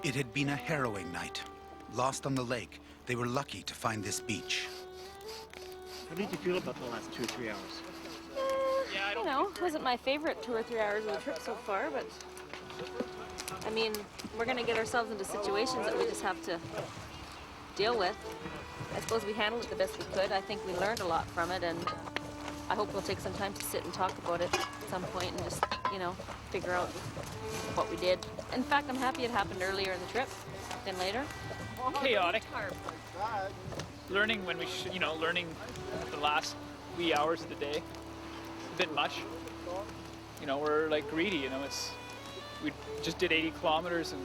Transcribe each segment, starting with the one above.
It had been a harrowing night. Lost on the lake, they were lucky to find this beach. How did you feel about the last 2 or 3 hours? You know, it wasn't my favorite 2 or 3 hours of the trip so far, but I mean, we're going to get ourselves into situations that we just have to deal with. I suppose we handled it the best we could. I think we learned a lot from it, and I hope we'll take some time to sit and talk about it at some point and just, you know, figure out what we did. In fact, I'm happy it happened earlier in the trip than later. Chaotic. Learning when we should, you know, learning the last wee hours of the day. A bit much. You know, we're like greedy, you know, we just did 80 kilometers and,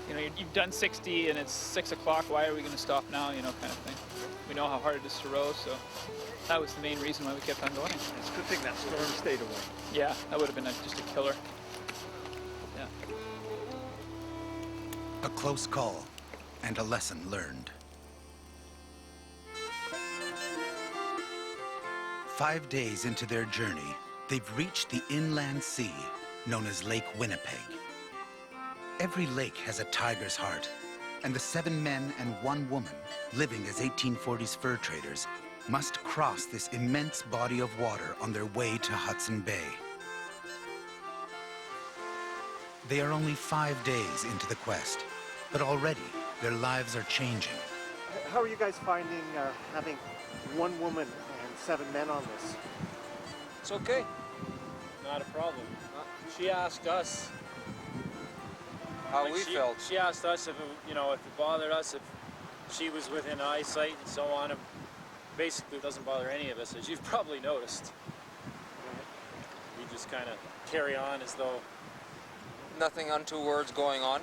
you know, you've done 60 and it's 6 o'clock, why are we going to stop now, you know, kind of thing. We know how hard it is to row, so that was the main reason why we kept on going. It's a good thing that storm stayed away. Yeah, that would have been just a killer. Yeah. A close call and a lesson learned. 5 days into their journey, they've reached the inland sea known as Lake Winnipeg. Every lake has a tiger's heart, and the 7 men and 1 woman living as 1840's fur traders must cross this immense body of water on their way to Hudson Bay. They are only 5 days into the quest, but already their lives are changing. How are you guys finding having 1 woman and 7 men on this? It's okay. Not a problem. She asked us how we felt. She asked us if it, you know, if it bothered us, if she was within eyesight and so on. It basically doesn't bother any of us, as you've probably noticed. We just kind of carry on as though nothing untoward's going on.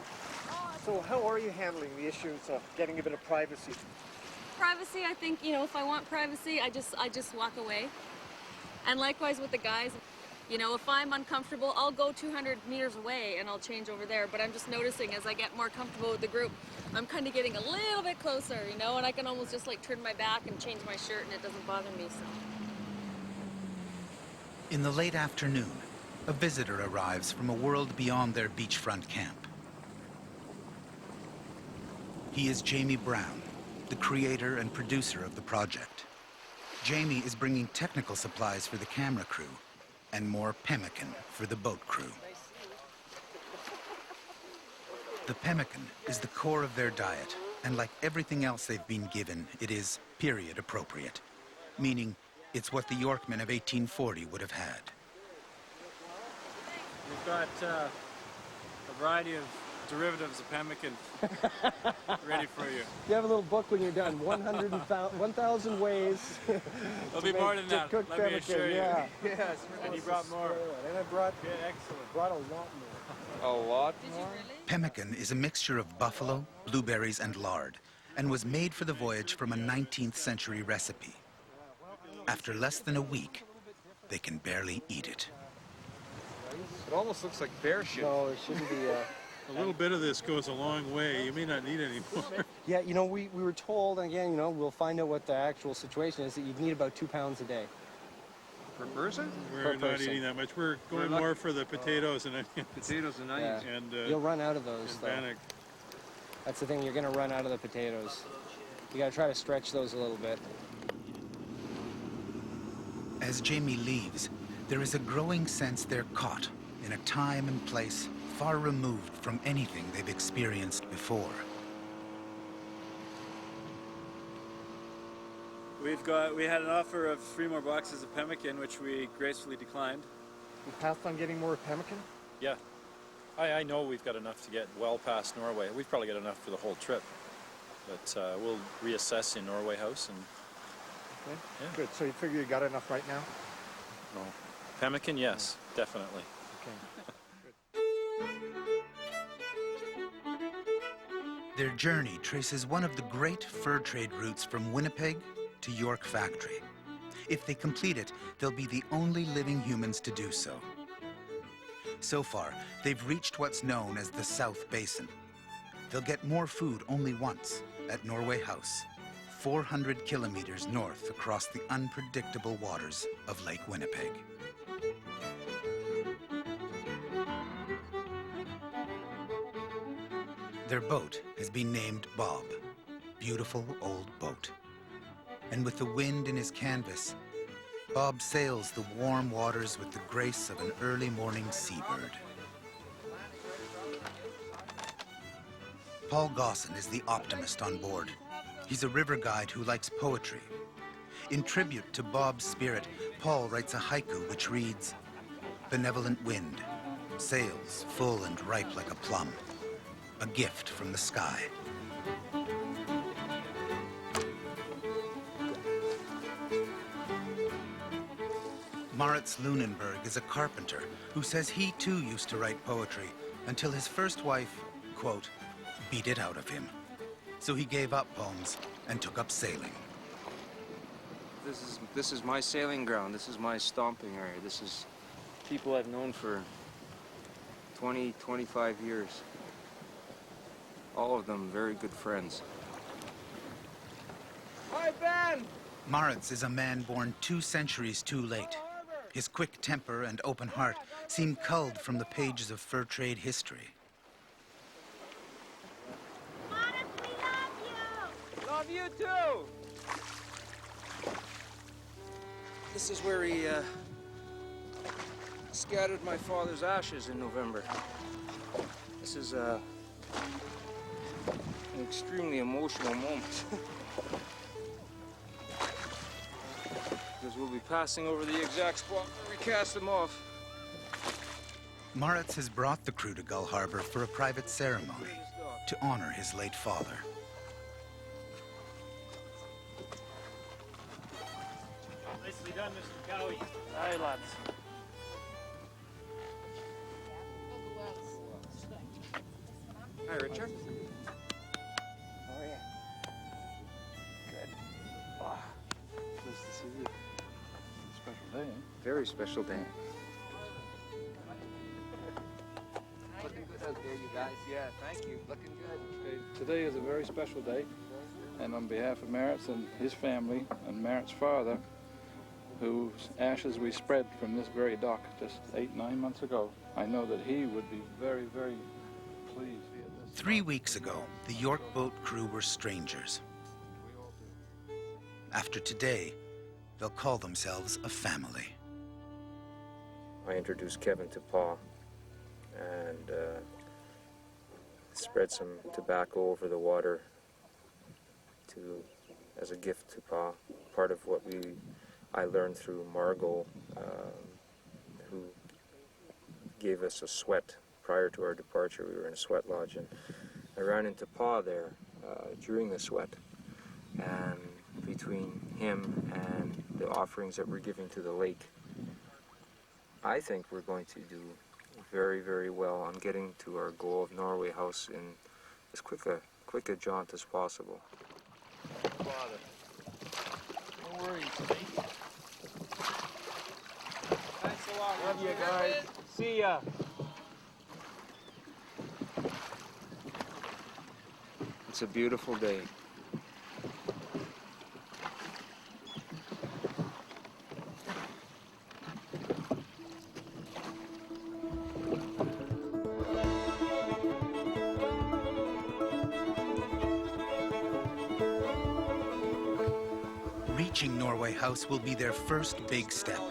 So how are you handling the issues of getting a bit of privacy? Privacy, I think, you know, if I want privacy, I just walk away. And likewise with the guys, you know, if I'm uncomfortable, I'll go 200 meters away and I'll change over there. But I'm just noticing as I get more comfortable with the group, I'm kind of getting a little bit closer, you know, and I can almost just like turn my back and change my shirt and it doesn't bother me, so. In the late afternoon, a visitor arrives from a world beyond their beachfront camp. He is Jamie Brown, the creator and producer of the project. Jamie is bringing technical supplies for the camera crew and more pemmican for the boat crew. The pemmican is the core of their diet, and like everything else they've been given, it is period appropriate, meaning it's what the Yorkmen of 1840 would have had. we've got a variety of derivatives of pemmican ready for you. You have a little book when you're done. 1,000 ways. There'll be more than that. Let me assure you. Yeah. Yes. And you brought more. And I brought, Excellent. brought a lot more. A lot more? Pemmican is a mixture of buffalo, blueberries, and lard, and was made for the voyage from a 19th century recipe. After less than a week, they can barely eat it. It almost looks like bear shit. No, it shouldn't be. A little bit of this goes a long way. You may not need any more. Yeah, you know, we were told, and again, you know, we'll find out what the actual situation is, that you'd need about 2 pounds a day. Per person? We're not eating that much. We're going more for the potatoes and onions. Potatoes and onions. Yeah. And, you'll run out of those, and though. bannock. That's the thing, you're going to run out of the potatoes. You got to try to stretch those a little bit. As Jamie leaves, there is a growing sense they're caught in a time and place far removed from anything they've experienced before. We had an offer of 3 more boxes of pemmican, which we gracefully declined. You passed on getting more pemmican? Yeah. I know we've got enough to get well past Norway. We've probably got enough for the whole trip. But we'll reassess in Norway House and... Okay. Yeah. Good. So you figure you got enough right now? No. Pemmican, yes, definitely. Okay. Their journey traces one of the great fur trade routes from Winnipeg to York Factory. If they complete it, they'll be the only living humans to do so. So far, they've reached what's known as the South Basin. They'll get more food only once, at Norway House, 400 kilometers north across the unpredictable waters of Lake Winnipeg. Their boat has been named Bob, beautiful old boat. And with the wind in his canvas, Bob sails the warm waters with the grace of an early morning seabird. Paul Gosson is the optimist on board. He's a river guide who likes poetry. In tribute to Bob's spirit, Paul writes a haiku which reads, "Benevolent wind, sails full and ripe like a plum, a gift from the sky." Maritz Lunenberg is a carpenter who says he too used to write poetry until his first wife, quote, beat it out of him. So he gave up poems and took up sailing. This is my sailing ground. This is my stomping area. This is people I've known for 20, 25 years. All of them very good friends. Hi, Ben! Maritz is a man born 2 centuries too late. His quick temper and open heart seem culled from the pages of fur trade history. Maritz, we love you! Love you too! This is where he scattered my father's ashes in November. This is an extremely emotional moment. Because we'll be passing over the exact spot where we cast him off. Maritz has brought the crew to Gull Harbor for a private ceremony to honor his late father. Nicely done, Mr. Cowie. Aye, lads. Hi, Richard. How are you? Good. Oh, nice to see you. Special day, eh? Very special day. Looking good out there, you guys. Yeah, thank you. Looking good. Today is a very special day, and on behalf of Maritz and his family, and Maritz's father, whose ashes we spread from this very dock just 8, 9 months ago, I know that he would be very, very pleased. 3 weeks ago, the York boat crew were strangers. After today, they'll call themselves a family. I introduced Kevin to Pa and spread some tobacco over the water as a gift to Pa. Part of what I learned through Margot, who gave us a sweat prior to our departure. We were in a sweat lodge, and I ran into Pa there during the sweat. And between him and the offerings that we're giving to the lake, I think we're going to do very, very well on getting to our goal of Norway House in as quick a jaunt as possible. Father. No worries, mate. Thanks a lot. Love you guys. See ya. It's a beautiful day. Reaching Norway House will be their first big step,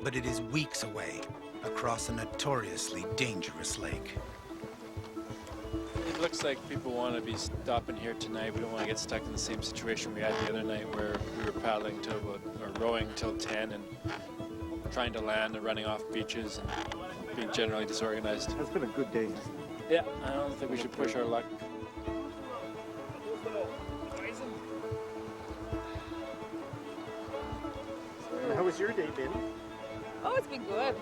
but it is weeks away across a notoriously dangerous lake. It looks like people want to be stopping here tonight. We don't want to get stuck in the same situation we had the other night where we were paddling till or rowing till 10 and trying to land and running off beaches and being generally disorganized. It's been a good day. Yeah, I don't think we should push our luck. How was your day, Ben? Oh, it's been good.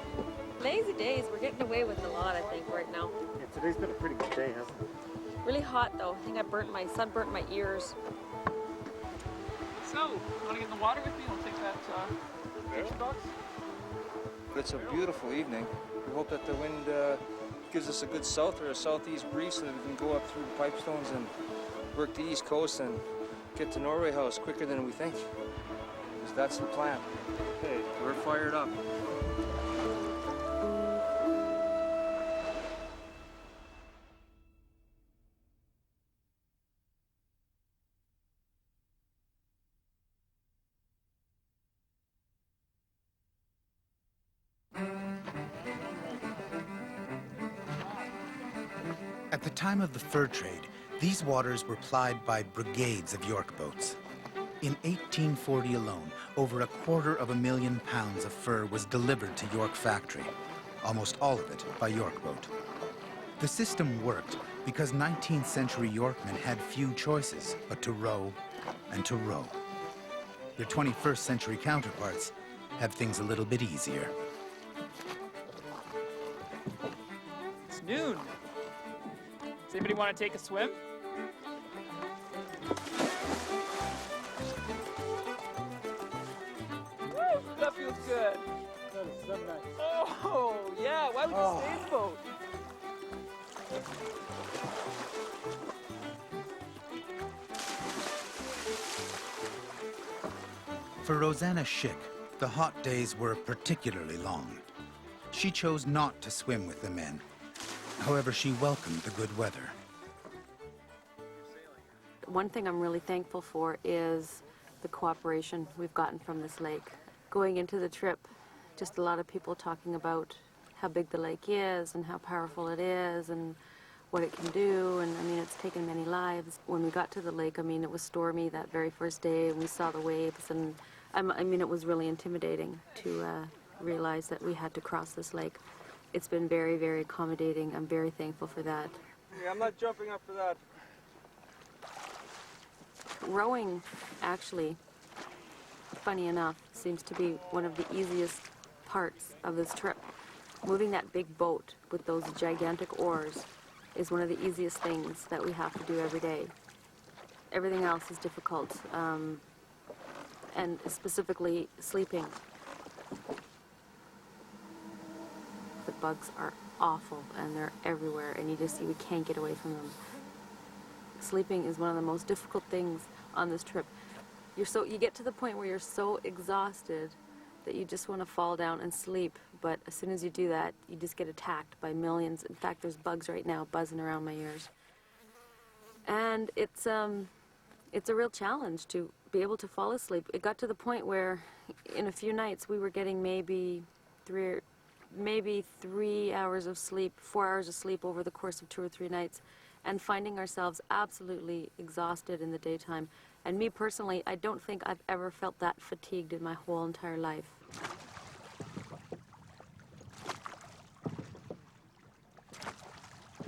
Lazy days. We're getting away with a lot, I think, right now. Yeah, today's been a pretty good day, hasn't it? Really hot, though. I think sunburnt my ears. So, you want to get in the water with me? I'll take that picture box. But it's a beautiful evening. We hope that the wind gives us a good south or a southeast breeze so that we can go up through the pipestones and work the east coast and get to Norway House quicker than we think. Because that's the plan. Okay, we're fired up. At the time of the fur trade, these waters were plied by brigades of York boats. In 1840 alone, over 250,000 pounds of fur was delivered to York factory, almost all of it by York boat. The system worked because 19th century Yorkmen had few choices but to row and to row. Their 21st century counterparts have things a little bit easier. It's noon. Does anybody want to take a swim? Woo, that feels good. That is so nice. Oh, yeah, why would you stay in the boat? For Rosanna Schick, the hot days were particularly long. She chose not to swim with the men. However, she welcomed the good weather. One thing I'm really thankful for is the cooperation we've gotten from this lake. Going into the trip, just a lot of people talking about how big the lake is and how powerful it is and what it can do, and I mean, it's taken many lives. When we got to the lake, I mean, it was stormy that very first day, and we saw the waves, and I mean, it was really intimidating to realize that we had to cross this lake. It's been very, very accommodating. I'm very thankful for that. Yeah, I'm not jumping up for that. Rowing, actually, funny enough, seems to be one of the easiest parts of this trip. Moving that big boat with those gigantic oars is one of the easiest things that we have to do every day. Everything else is difficult, and specifically sleeping. The bugs are awful, and they're everywhere, and you just see we can't get away from them. Sleeping is one of the most difficult things on this trip. You get to the point where you're so exhausted that you just want to fall down and sleep, but as soon as you do that, you just get attacked by millions. In fact, there's bugs right now buzzing around my ears. And it's a real challenge to be able to fall asleep. It got to the point where in a few nights we were getting maybe 3 hours of sleep, 4 hours of sleep over the course of 2 or 3 nights, and finding ourselves absolutely exhausted in the daytime. And me personally, I don't think I've ever felt that fatigued in my whole entire life.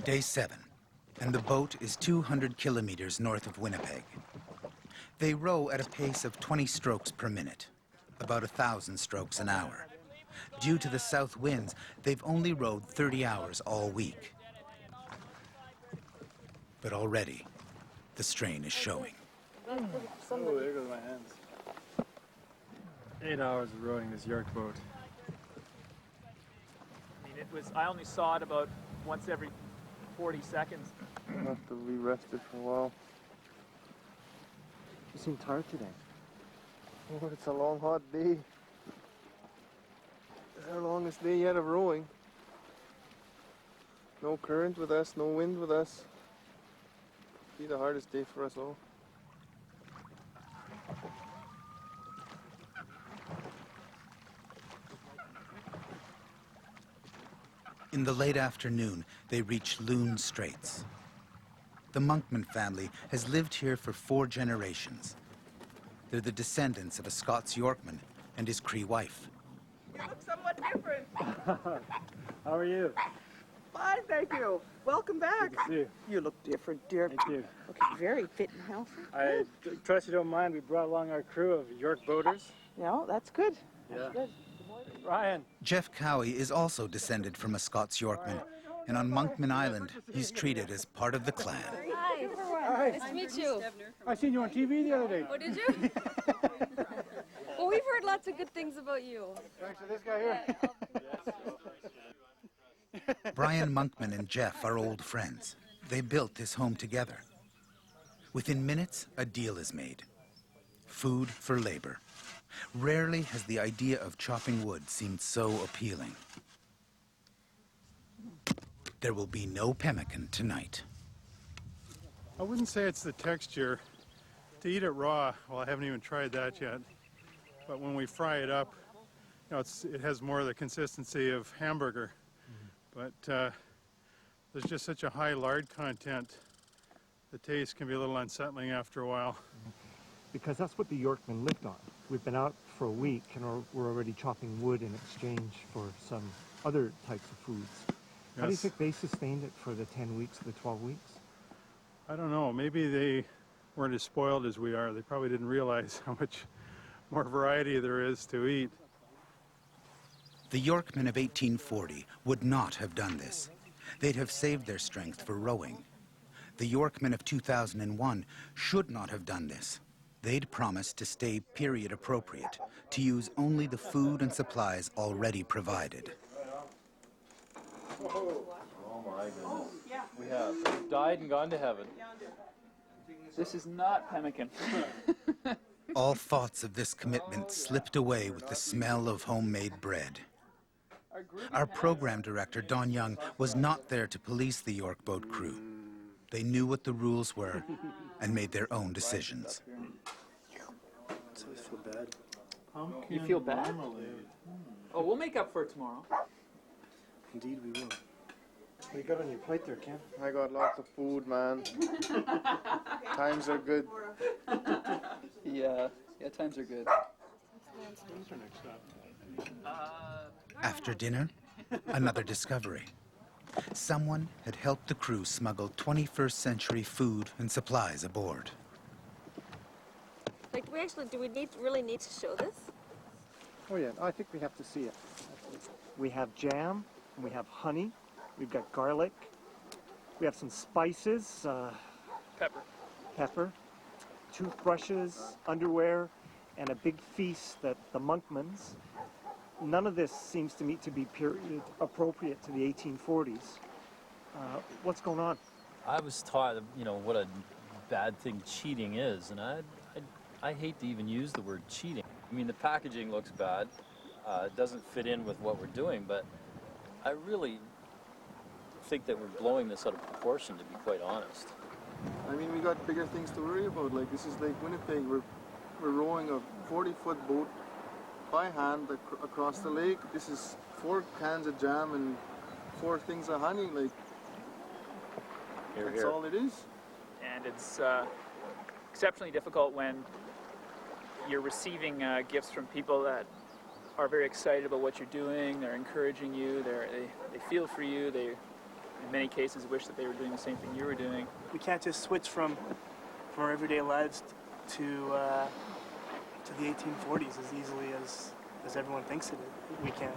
Day 7, and the boat is 200 kilometers north of Winnipeg. They row at a pace of 20 strokes per minute, about 1,000 strokes an hour. Due to the south winds, they've only rowed 30 hours all week. But already, the strain is showing. Oh, there goes my hands. 8 hours of rowing this York boat. I mean, I only saw it about once every 40 seconds. I'll have to be rested for a while. You seem tired today. Oh, it's a long, hot day. It's our longest day yet of rowing. No current with us, no wind with us. Be the hardest day for us all. In the late afternoon, they reach Loon Straits. The Monkman family has lived here for 4 generations. They're the descendants of a Scots Yorkman and his Cree wife. You look somewhat different. How are you? Fine, thank you. Welcome back. Good to see you. You look different, dear. Thank you. Looking very fit and healthy. I trust you don't mind. We brought along our crew of York boaters. No, that's good. Yeah. That's good. Ryan. Jeff Cowie is also descended from a Scots Yorkman, and on Monkman Island, he's treated as part of the clan. Hi. Hi. Nice to meet you. I seen you on TV the other day. Oh, did you? Well, we've heard lots of good things about you. Thanks to this guy here. Brian Monkman and Jeff are old friends. They built this home together. Within minutes, a deal is made. Food for labor. Rarely has the idea of chopping wood seemed so appealing. There will be no pemmican tonight. I wouldn't say it's the texture. To eat it raw, well, I haven't even tried that yet. But when we fry it up, you know, it has more of the consistency of hamburger. But there's just such a high lard content. The taste can be a little unsettling after a while. Because that's what the Yorkmen lived on. We've been out for a week and we're already chopping wood in exchange for some other types of foods. How do you think they sustained it for the 10 weeks, the 12 weeks? I don't know. Maybe they weren't as spoiled as we are. They probably didn't realize how much more variety there is to eat. The Yorkmen of 1840 would not have done this. They'd have saved their strength for rowing. The Yorkmen of 2001 should not have done this. They'd promised to stay period appropriate, to use only the food and supplies already provided. Oh my goodness. We have died and gone to heaven. This is not pemmican. All thoughts of this commitment slipped away with the smell of homemade bread. Our program director, Don Young, was not there to police the York boat crew. They knew what the rules were and made their own decisions. I feel bad. You feel bad? Oh, we'll make up for it tomorrow. Indeed we will. What you got on your plate there, Ken? I got lots of food, man. Times are good. Yeah, times are good. After dinner, another discovery. Someone had helped the crew smuggle 21st century food and supplies aboard. Like, do we really need to show this? Oh yeah, I think we have to see it. We have jam, and we have honey, we've got garlic, we have some spices, pepper, toothbrushes, underwear, and a big feast that the Monkmans. None of this seems to me to be period appropriate to the 1840s. What's going on? I was taught, what a bad thing cheating is, and I hate to even use the word cheating. I mean, the packaging looks bad. It doesn't fit in with what we're doing, but I really think that we're blowing this out of proportion, to be quite honest. I mean, we got bigger things to worry about. Like, this is Lake Winnipeg. We're rowing a 40-foot boat by hand across the lake. This is 4 cans of jam and 4 things of honey. Like, that's all it is. And it's exceptionally difficult when you're receiving gifts from people that are very excited about what you're doing. They're encouraging you. They feel for you. They, in many cases, wish that they were doing the same thing you were doing. We can't just switch from our everyday lives to the 1840s as easily as everyone thinks we can.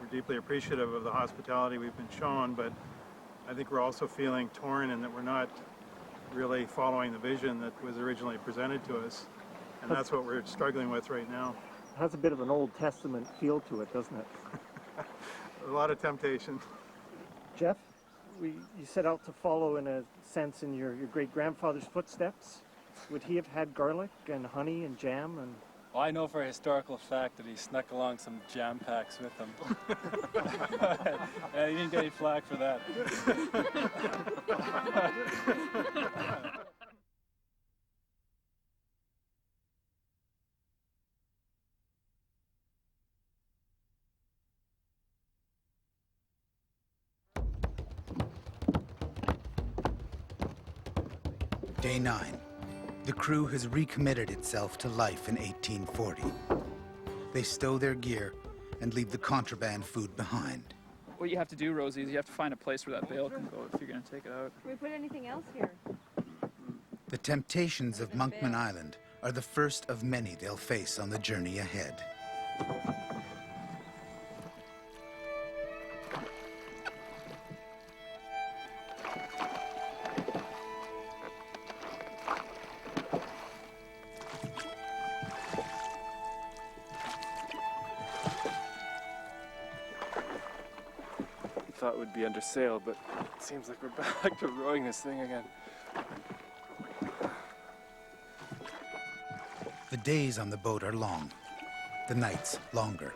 We're deeply appreciative of the hospitality we've been shown, but I think we're also feeling torn in that we're not really following the vision that was originally presented to us. And that's what we're struggling with right now. It has a bit of an Old Testament feel to it, doesn't it? A lot of temptation. Jeff, you set out to follow, in a sense, in your great-grandfather's footsteps. Would he have had garlic and honey and jam? And well, I know for a historical fact that he snuck along some jam packs with him. Yeah, he didn't get any flack for that. Day 9. The crew has recommitted itself to life in 1840. They stow their gear and leave the contraband food behind. What you have to do, Rosie, is you have to find a place where that bale can go if you're going to take it out. Can we put anything else here? The temptations of Monkman Island are the first of many they'll face on the journey ahead. Thought we'd be under sail, but it seems like we're back to rowing this thing again. The days on the boat are long, the nights longer.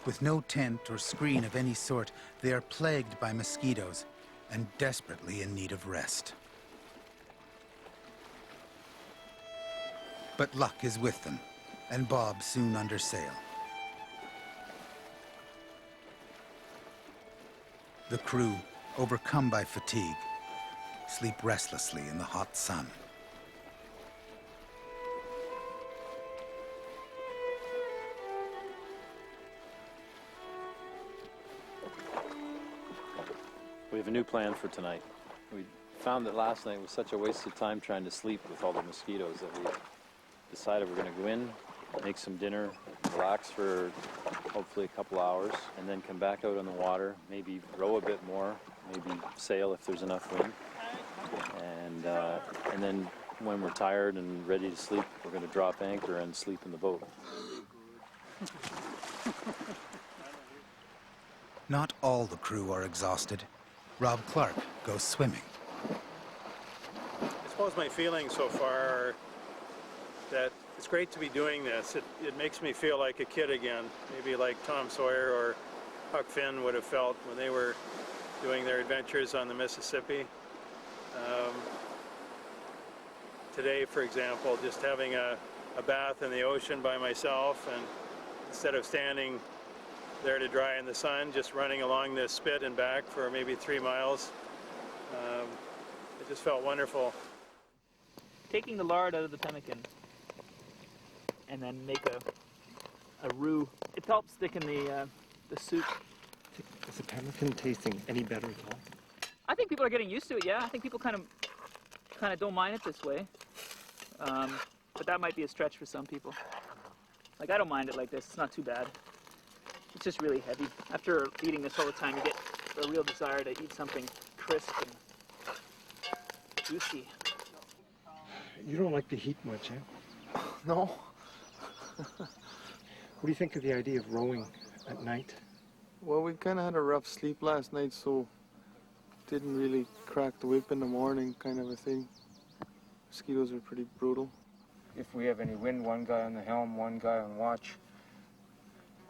With no tent or screen of any sort, they are plagued by mosquitoes and desperately in need of rest. But luck is with them, and Bob soon under sail. The crew overcome by fatigue, sleep restlessly in the hot sun. We have a new plan for tonight. We found that last night was such a waste of time trying to sleep with all the mosquitoes that we decided we're going to go in, make some dinner, relax for hopefully a couple hours, and then come back out on the water, maybe row a bit more, maybe sail if there's enough wind. And then when we're tired and ready to sleep, we're going to drop anchor and sleep in the boat. Not all the crew are exhausted. Rob Clark goes swimming. I suppose my feelings so far are that it's great to be doing this. It makes me feel like a kid again, maybe like Tom Sawyer or Huck Finn would have felt when they were doing their adventures on the Mississippi. Today, for example, just having a bath in the ocean by myself, and instead of standing there to dry in the sun, just running along this spit and back for maybe 3 miles. It just felt wonderful. Taking the lard out of the pemmican and then make a roux. It helps thicken the soup. Is the pemmican tasting any better at all? I think people are getting used to it, yeah. I think people kind of don't mind it this way. But that might be a stretch for some people. Like, I don't mind it like this. It's not too bad. It's just really heavy. After eating this all the time, you get a real desire to eat something crisp and juicy. You don't like the heat much, eh? No. What do you think of the idea of rowing at night? Well, we kind of had a rough sleep last night, so didn't really crack the whip in the morning, kind of a thing. Mosquitoes are pretty brutal. If we have any wind, one guy on the helm, one guy on watch,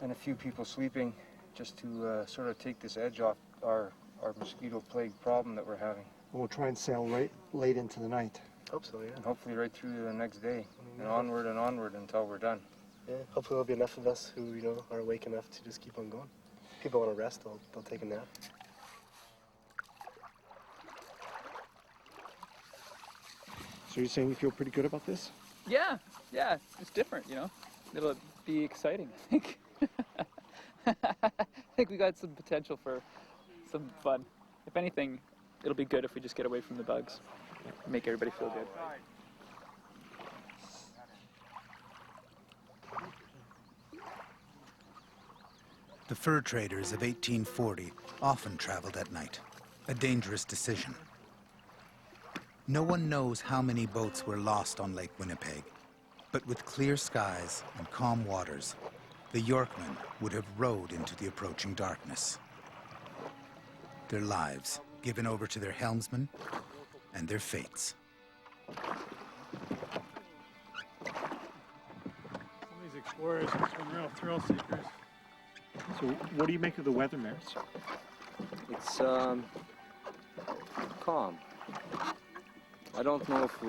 and a few people sleeping, just to sort of take this edge off our mosquito plague problem that we're having. We'll try and sail right late into the night. Hope so, yeah. And hopefully right through to the next day, and onward until we're done. Yeah, hopefully there'll be enough of us who, are awake enough to just keep on going. If people want to rest, they'll take a nap. So you're saying you feel pretty good about this? Yeah, it's different, It'll be exciting, I think. I think we got some potential for some fun. If anything, it'll be good if we just get away from the bugs. Make everybody feel good. The fur traders of 1840 often traveled at night, a dangerous decision. No one knows how many boats were lost on Lake Winnipeg, but with clear skies and calm waters, the Yorkmen would have rowed into the approaching darkness. Their lives given over to their helmsmen and their fates. Some of these explorers are some real thrill seekers. So what do you make of the weather, Maris? It's calm. I don't know if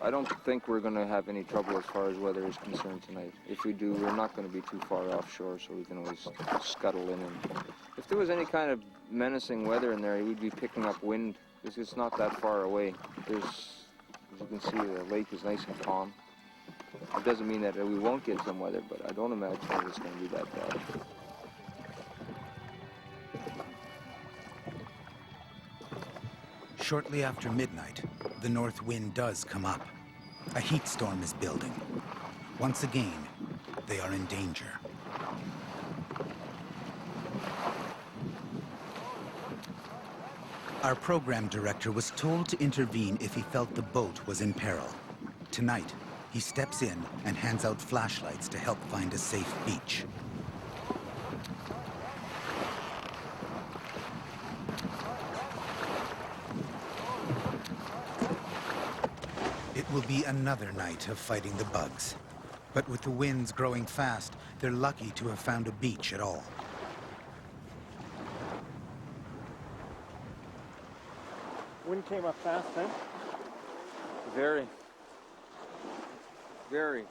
I don't think we're going to have any trouble as far as weather is concerned tonight. If we do, we're not going to be too far offshore, so we can always scuttle in. And if there was any kind of menacing weather in there, we'd be picking up wind. It's not that far away. As you can see, the lake is nice and calm. It doesn't mean that we won't get some weather, but I don't imagine that it's going to be that bad. Shortly after midnight, the north wind does come up. A heat storm is building. Once again, they are in danger. Our program director was told to intervene if he felt the boat was in peril. Tonight, he steps in and hands out flashlights to help find a safe beach. It will be another night of fighting the bugs. But with the winds growing fast, they're lucky to have found a beach at all. Wind came up fast, then? Very. Very.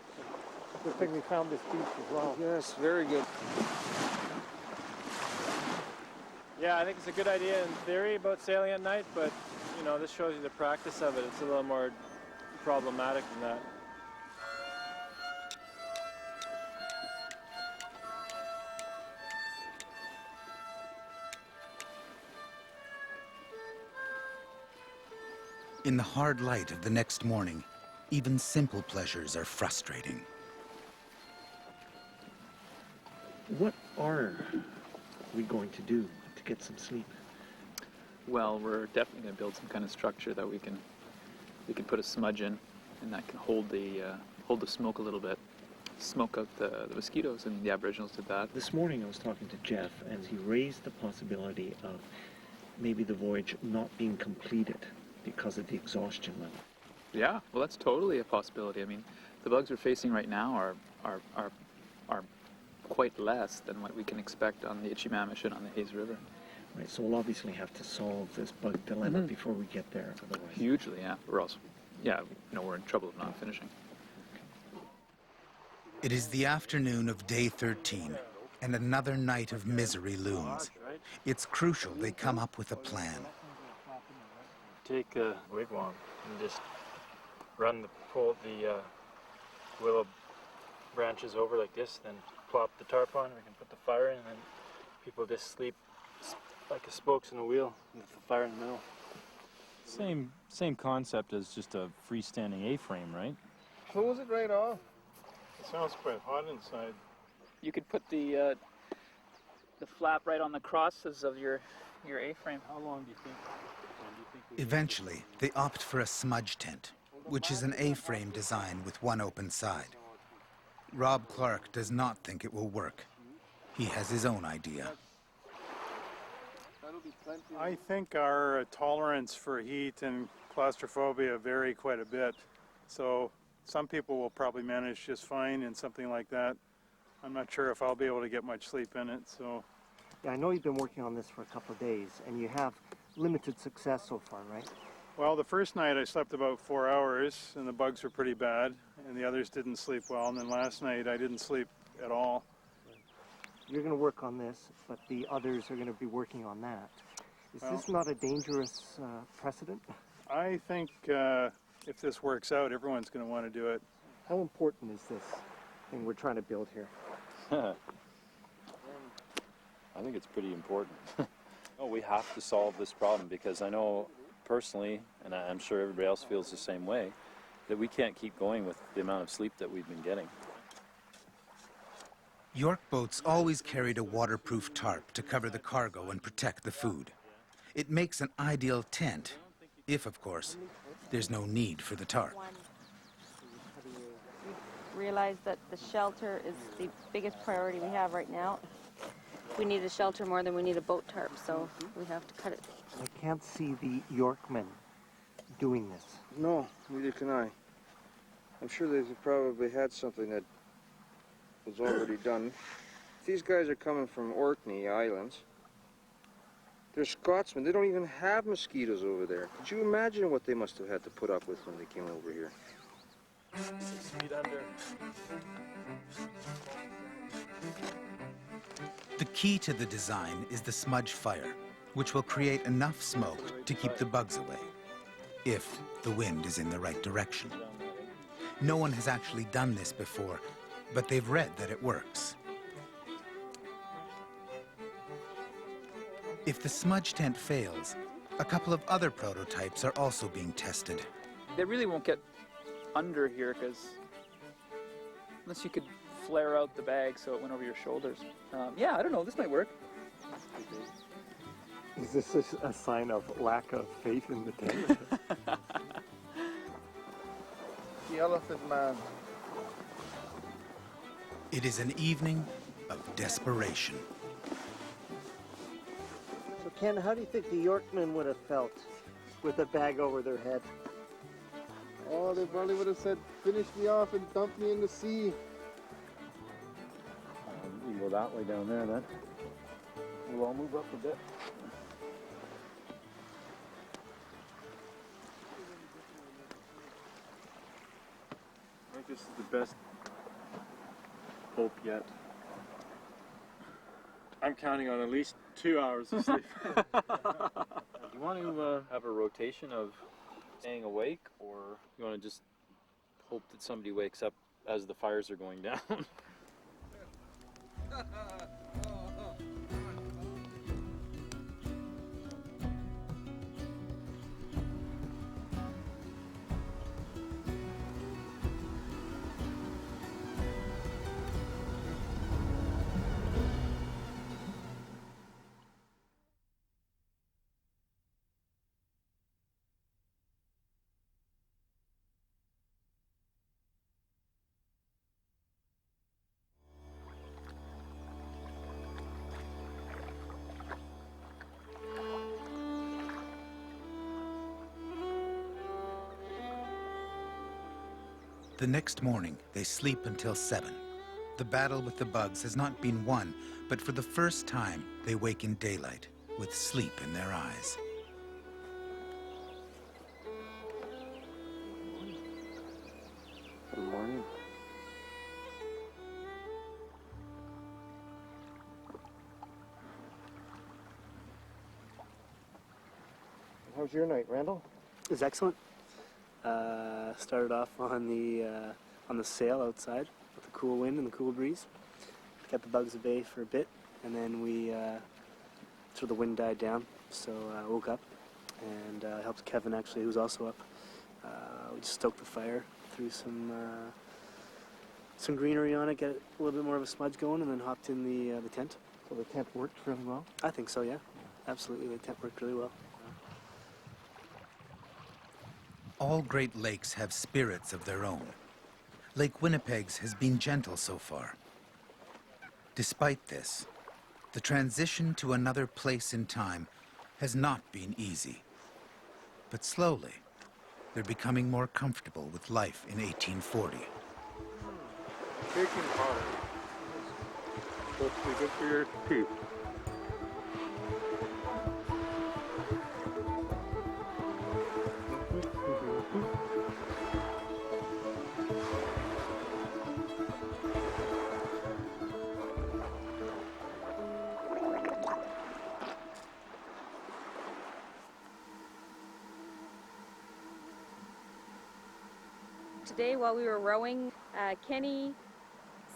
Good thing we found this beach as well. Yes, very good. Yeah, I think it's a good idea in theory about sailing at night, but you know, this shows you the practice of it. It's a little more problematic than that. In the hard light of the next morning, even simple pleasures are frustrating. What are we going to do to get some sleep? Well, we're definitely going to build some kind of structure that we can put a smudge in, and that can hold the smoke a little bit, smoke out the mosquitoes. I mean, the Aboriginals did that. This morning I was talking to Jeff, and he raised the possibility of maybe the voyage not being completed because of the exhaustion level. Yeah, well, that's totally a possibility. I mean, the bugs we're facing right now are quite less than what we can expect on the Itchy-Mamish and on the Hayes River. Right, so we'll obviously have to solve this bug dilemma before we get there. Otherwise, hugely, yeah. We're also, yeah, you know, we're in trouble of not finishing. It is the afternoon of day 13, and another night of misery looms. It's crucial they come up with a plan. Take a wigwam and just run the willow branches over like this, then plop the tarp on. We can put the fire in, and then people just sleep like a spokes in a wheel with the fire in the middle. Same concept as just a freestanding A-frame, right? Close it right off. It sounds quite hot inside. You could put the flap right on the crosses of your A-frame. How long do you think? Eventually, they opt for a smudge tent, which is an A-frame design with one open side. Rob Clark does not think it will work. He has his own idea. I think our tolerance for heat and claustrophobia vary quite a bit. So some people will probably manage just fine in something like that. I'm not sure if I'll be able to get much sleep in it, so. Yeah, I know you've been working on this for a couple of days, and you have limited success so far, right? Well, the first night I slept about 4 hours, and the bugs were pretty bad, and the others didn't sleep well. And then last night I didn't sleep at all. You're going to work on this, but the others are going to be working on that. Is this not a dangerous precedent? I think if this works out, everyone's going to want to do it. How important is this thing we're trying to build here? I think it's pretty important. No, we have to solve this problem because I know personally, and I'm sure everybody else feels the same way, that we can't keep going with the amount of sleep that we've been getting. York boats always carried a waterproof tarp to cover the cargo and protect the food. It makes an ideal tent, if, of course, there's no need for the tarp. We realize that the shelter is the biggest priority we have right now. We need a shelter more than we need a boat tarp, so we have to cut it. I can't see the Yorkmen doing this. No, neither can I. I'm sure they've probably had something that was already done. These guys are coming from Orkney Islands. They're Scotsmen. They don't even have mosquitoes over there. Could you imagine what they must have had to put up with when they came over here? 6 feet under. The key to the design is the smudge fire, which will create enough smoke to keep the bugs away, if the wind is in the right direction. No one has actually done this before, but they've read that it works. If the smudge tent fails, a couple of other prototypes are also being tested. They really won't get under here because unless you could flare out the bag so it went over your shoulders. Yeah, I don't know, this might work. Is this a sign of lack of faith in the tent? The Elephant Man. It is an evening of desperation. So Ken, how do you think the Yorkmen would have felt with a bag over their head? Oh, they probably would have said, finish me off and dump me in the sea. You can go that way down there then. We'll all move up a bit. I think this is the best hope yet I'm counting on at least 2 hours of sleep. Do you want to have a rotation of staying awake, or you want to just hope that somebody wakes up as the fires are going down? The next morning, they sleep until 7. The battle with the bugs has not been won, but for the first time, they wake in daylight, with sleep in their eyes. Good morning. How's your night, Randall? It was excellent. Started off on the sail outside with the cool wind and the cool breeze. Kept the bugs at bay for a bit, and then we so the wind died down. So I woke up and helped Kevin, actually, who was also up. We just stoked the fire, threw some greenery on it, get a little bit more of a smudge going, and then hopped in the tent. So the tent worked really well? I think so, yeah. Absolutely, the tent worked really well. All Great Lakes have spirits of their own. Lake Winnipeg's has been gentle so far. Despite this, the transition to another place in time has not been easy. But slowly, they're becoming more comfortable with life in 1840. Baking powder. Supposed to be good for your teeth. Today, while we were rowing, Kenny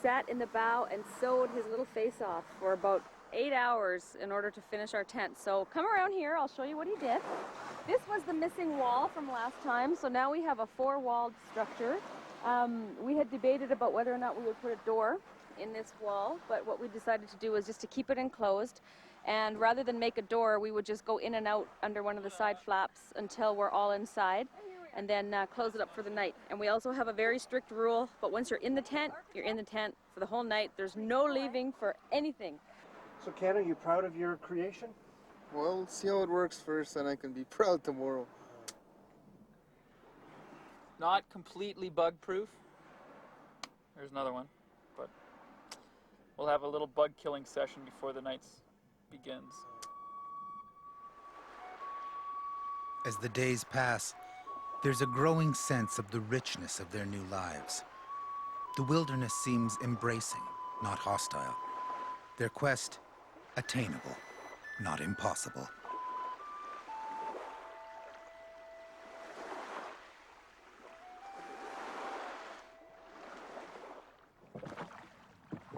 sat in the bow and sewed his little face off for about 8 hours in order to finish our tent. So come around here, I'll show you what he did. This was the missing wall from last time, so now we have a 4-walled structure. We had debated about whether or not we would put a door in this wall, but what we decided to do was just to keep it enclosed, and rather than make a door, we would just go in and out under one of the side flaps until we're all inside, and then close it up for the night. And we also have a very strict rule, but once you're in the tent, you're in the tent for the whole night. There's no leaving for anything. So Ken, are you proud of your creation? Well, see how it works first, and I can be proud tomorrow. Not completely bug proof. There's another one, but we'll have a little bug killing session before the night begins. As the days pass, there's a growing sense of the richness of their new lives. The wilderness seems embracing, not hostile. Their quest, attainable, not impossible.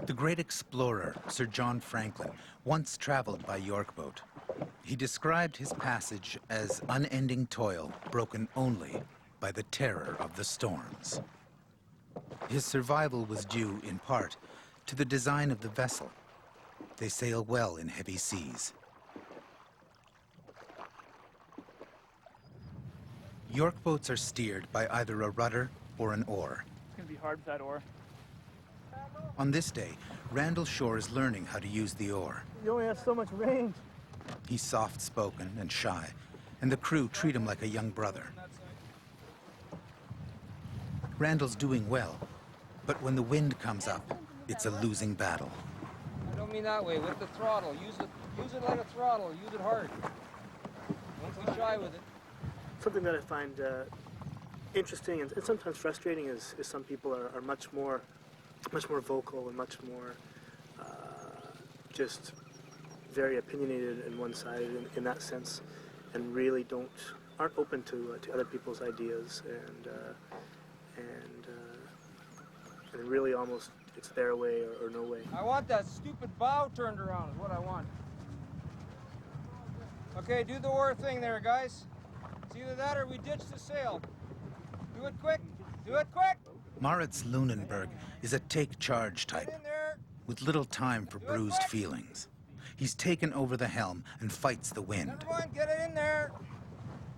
The great explorer, Sir John Franklin, once traveled by York boat. He described his passage as unending toil, broken only by the terror of the storms. His survival was due, in part, to the design of the vessel. They sail well in heavy seas. York boats are steered by either a rudder or an oar. It's gonna be hard with that oar. On this day, Randall Shore is learning how to use the oar. You only have so much range. He's soft-spoken and shy, and the crew treat him like a young brother. Randall's doing well, but when the wind comes up, it's a losing battle. I don't mean that way. With the throttle, use it like a throttle. Use it hard. Don't be shy with it. Something that I find interesting and sometimes frustrating is some people are much more vocal and much more just very opinionated and one-sided in that sense, and really aren't open to other people's ideas, and really almost it's their way or no way. I want that stupid bow turned around is what I want. Okay, do the war thing there, guys. It's either that or we ditch the sail. Do it quick. Do it quick. Maritz Lunenberg is a take-charge type, with little time for bruised feelings. He's taken over the helm and fights the wind. Everyone, get it in there.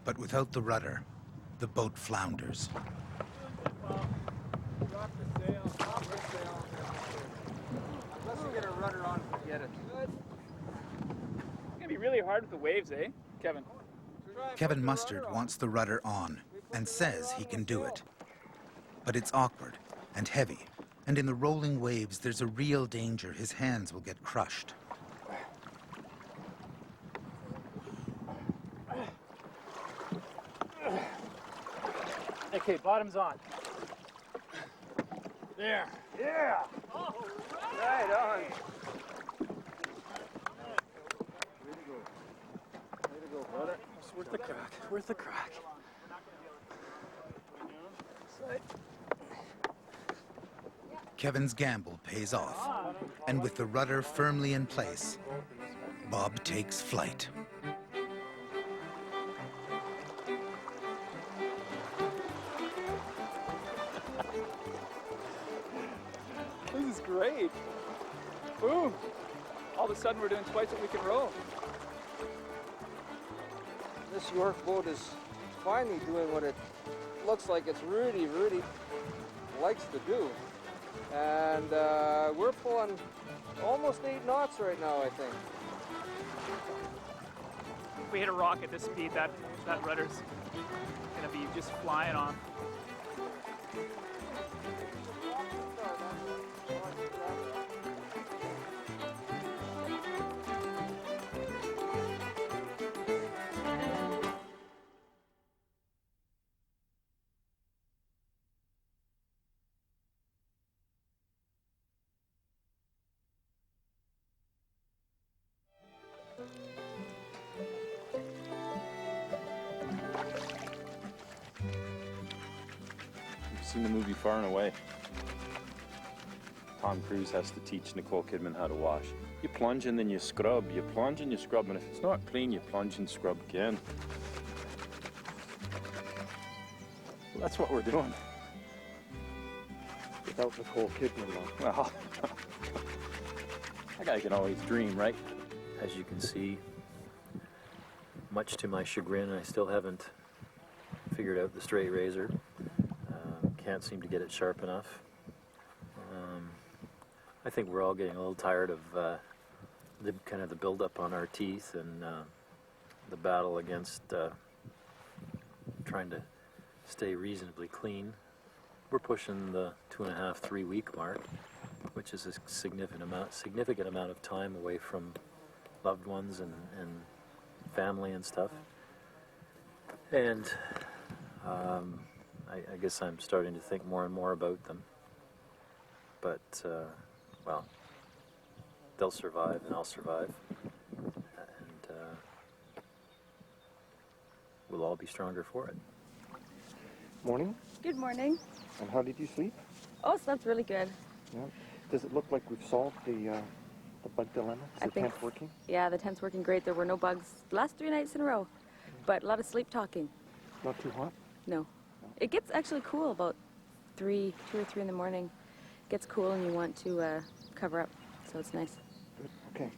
But without the rudder, the boat flounders. Drop the sail. Drop the sail. Unless we get a rudder on, forget it. Good. It's gonna be really hard with the waves, eh, Kevin? Kevin Mustard wants the rudder on and says he can do it. But it's awkward and heavy, and in the rolling waves, there's a real danger his hands will get crushed. Okay, bottom's on. There. Yeah. Right on. Way to go, brother. It's worth the crack. Worth the crack. Kevin's gamble pays off, and with the rudder firmly in place, Bob takes flight. This is great. Boom. All of a sudden we're doing twice what we can row. This York boat is finally doing what it looks like it's really likes to do. And we're pulling almost 8 knots right now, I think. If we hit a rock at this speed, that rudder's gonna be just flying off. Seen the movie Far and Away. Tom Cruise has to teach Nicole Kidman how to wash. You plunge and then you scrub. You plunge and you scrub, and if it's not clean, you plunge and scrub again. So that's what we're doing. Without Nicole Kidman, though. Well, that guy can always dream, right? As you can see, much to my chagrin, I still haven't figured out the straight razor. Can't seem to get it sharp enough. I think we're all getting a little tired of the kind of the build-up on our teeth and the battle against trying to stay reasonably clean. We're pushing the 2.5, 3 week mark, which is a significant amount of time away from loved ones and family and stuff. And I guess I'm starting to think more and more about them. But, well, they'll survive and I'll survive. And we'll all be stronger for it. Morning. Good morning. And how did you sleep? Oh, slept really good. Yeah. Does it look like we've solved the bug dilemma? Is the tent working? Yeah, the tent's working great. There were no bugs the last 3 nights in a row, but a lot of sleep talking. Not too hot? No. It gets actually cool about 2 or 3 in the morning. It gets cool and you want to cover up, so it's nice. Good. Okay.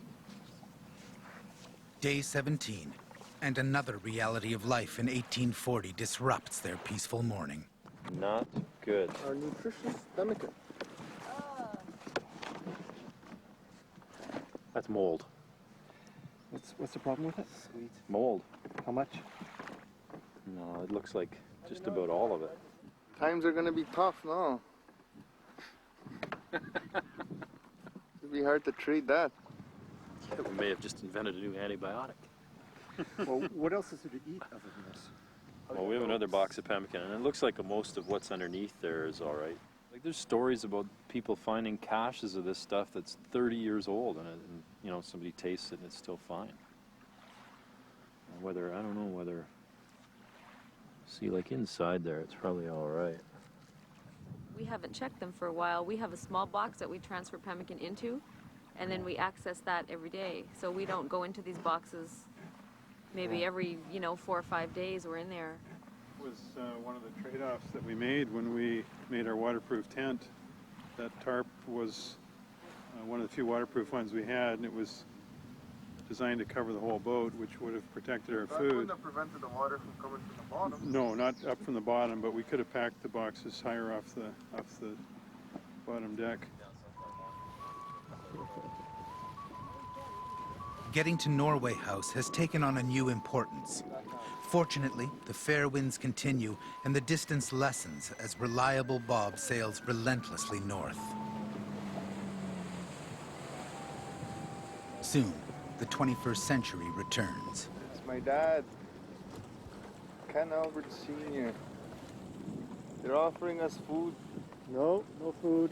Day 17, and another reality of life in 1840 disrupts their peaceful morning. Not good. Our nutritious pemmican. That's mold. What's the problem with it? Sweet. Mold. How much? No, it looks like just about all of it. Times are going to be tough now. It'd be hard to treat that. Yeah, we may have just invented a new antibiotic. Well, what else is there to eat other than this? Well, we have another box of pemmican, and it looks like most of what's underneath there is all right. Like there's stories about people finding caches of this stuff that's 30 years old, and you know, somebody tastes it and it's still fine. Whether, I don't know whether, see, like inside there, it's probably all right. We haven't checked them for a while. We have a small box that we transfer pemmican into, and then we access that every day. So we don't go into these boxes maybe every, you know, 4 or 5 days we're in there. It was one of the trade-offs that we made when we made our waterproof tent. That tarp was one of the few waterproof ones we had, and it was designed to cover the whole boat, which would have protected our That food. wouldn't have prevented the water from coming from the bottom. No, not up from the bottom, but we could have packed the boxes higher off the bottom deck. Getting to Norway House has taken on a new importance. Fortunately, the fair winds continue and the distance lessens as reliable Bob sails relentlessly north. Soon, the 21st century returns. It's my dad, Ken Albert Sr. They're offering us food. No food.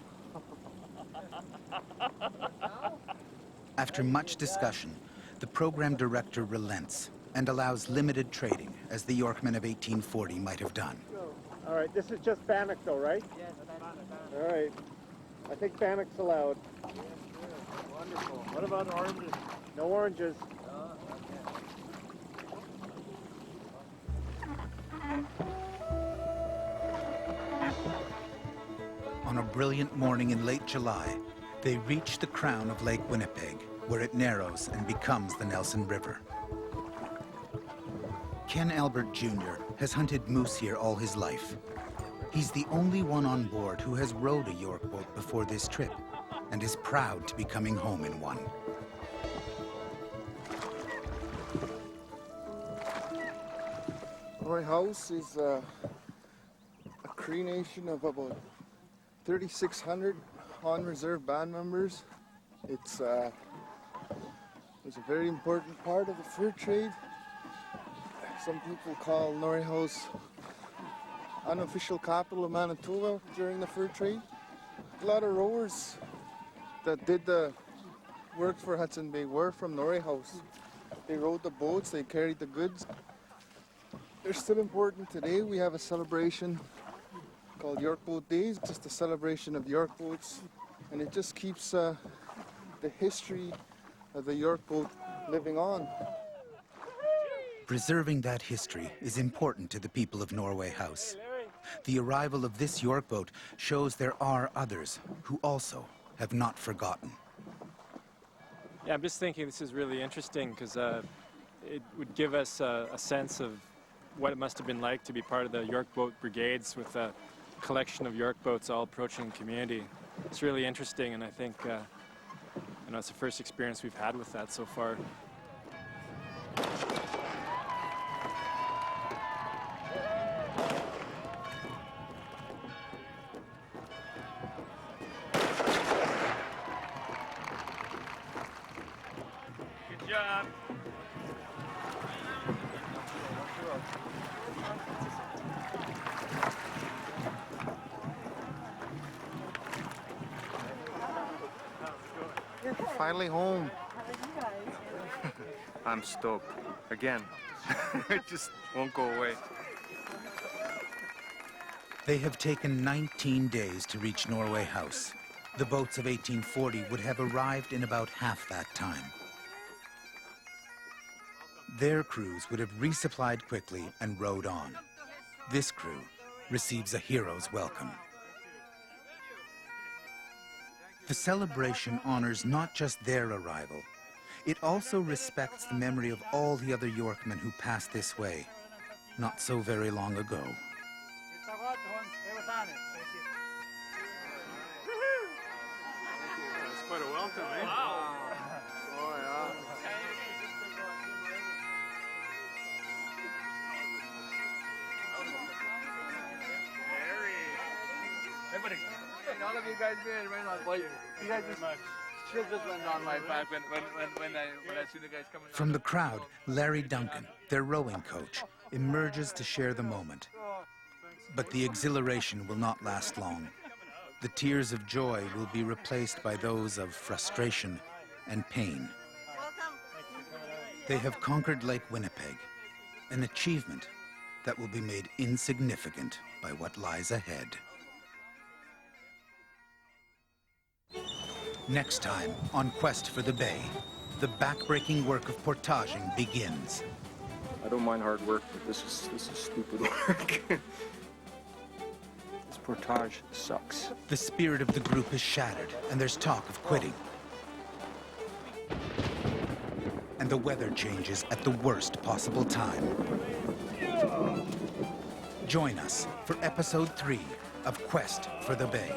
After much discussion, the program director relents and allows limited trading, as the Yorkmen of 1840 might have done. All right, this is just bannock though, right? Yes, bannock. All right. I think bannock's allowed. Wonderful. What about oranges? No oranges. On a brilliant morning in late July, they reach the crown of Lake Winnipeg, where it narrows and becomes the Nelson River. Ken Albert Jr. has hunted moose here all his life. He's the only one on board who has rowed a York boat before this trip, and is proud to be coming home in one. Our house is a Cree Nation of about 3,600 on-reserve band members. It's a very important part of the fur trade. Some people call Norway House unofficial capital of Manitoba during the fur trade. A lot of rowers that did the work for Hudson Bay were from Norway House. They rowed the boats, they carried the goods. They're still important today. We have a celebration called York Boat Days, just a celebration of York boats, and it just keeps the history of the York boat living on. Preserving that history is important to the people of Norway House. The arrival of this York boat shows there are others who also have not forgotten. Yeah, I'm just thinking this is really interesting because it would give us a sense of what it must have been like to be part of the York Boat Brigades with a collection of York boats all approaching the community. It's really interesting, and I think you know, it's the first experience we've had with that so far. Good job. Finally home. How are you guys? I'm stoked. Again. It just won't go away. They have taken 19 days to reach Norway House. The boats of 1840 would have arrived in about half that time. Their crews would have resupplied quickly and rowed on. This crew receives a hero's welcome. The celebration honors not just their arrival, it also respects the memory of all the other Yorkmen who passed this way not so very long ago. That's quite a welcome, eh? Wow. Oh, yeah. Everybody. All of you guys did right on. Well, you guys just went on my back when I see the guys coming. From the crowd, Larry Duncan, their rowing coach, emerges to share the moment. But the exhilaration will not last long. The tears of joy will be replaced by those of frustration and pain. They have conquered Lake Winnipeg, an achievement that will be made insignificant by what lies ahead. Next time on Quest for the Bay, the backbreaking work of portaging begins. I don't mind hard work, but this is stupid work. This portage sucks. The spirit of the group is shattered, and there's talk of quitting. And the weather changes at the worst possible time. Join us for episode 3 of Quest for the Bay.